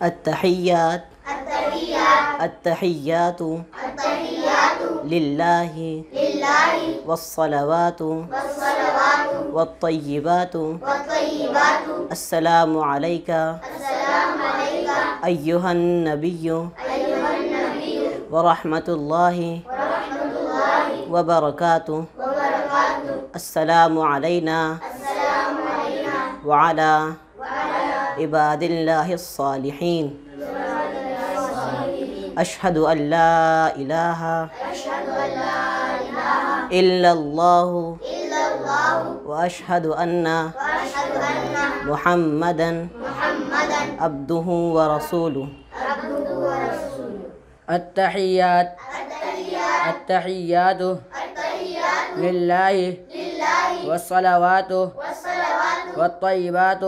التحيات التحيات لله والصلوات والطيبات السلام عليك أيها النبي ورحمة الله وبركاته السلام علينا وعلى عباد الله الصالحين أشهد أن لا إله إلا الله وأشهد أن محمدا عبده ورسوله. التحيات لله والصلوات والطيبات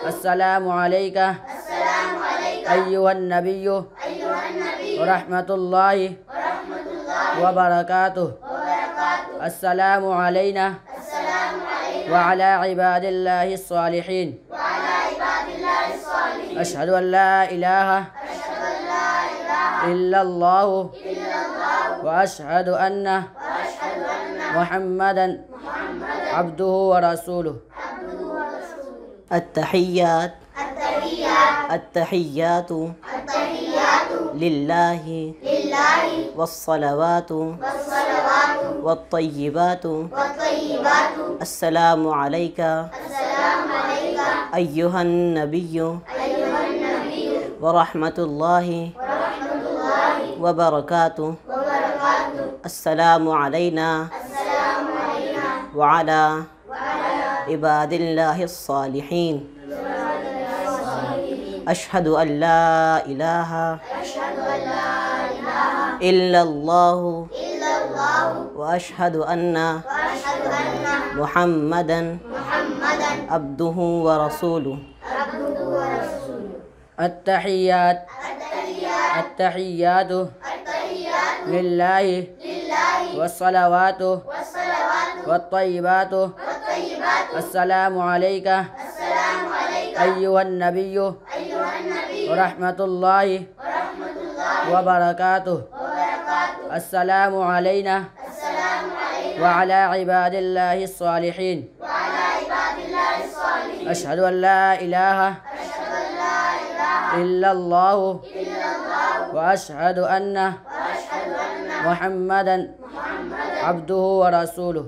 السلام عليك أيها النبي ورحمة الله وبركاته السلام علينا وعلى عباد الله الصالحين أشهد أن لا إله إلا الله وأشهد أن محمدا عبده ورسوله. التحيات لله والصلوات والطيبات السلام عليك أيها النبي ورحمة الله وبركاته السلام علينا وعلى عباد الله الصالحين أشهد أن لا إله إلا الله وأشهد أن محمدا عبده ورسوله. التحيات لله والصلوات والطيبات السلام عليك أيها النبي ورحمة الله وبركاته السلام علينا وعلى عباد الله الصالحين أشهد أن لا إله إلا الله وأشهد أن محمدا عبده ورسوله.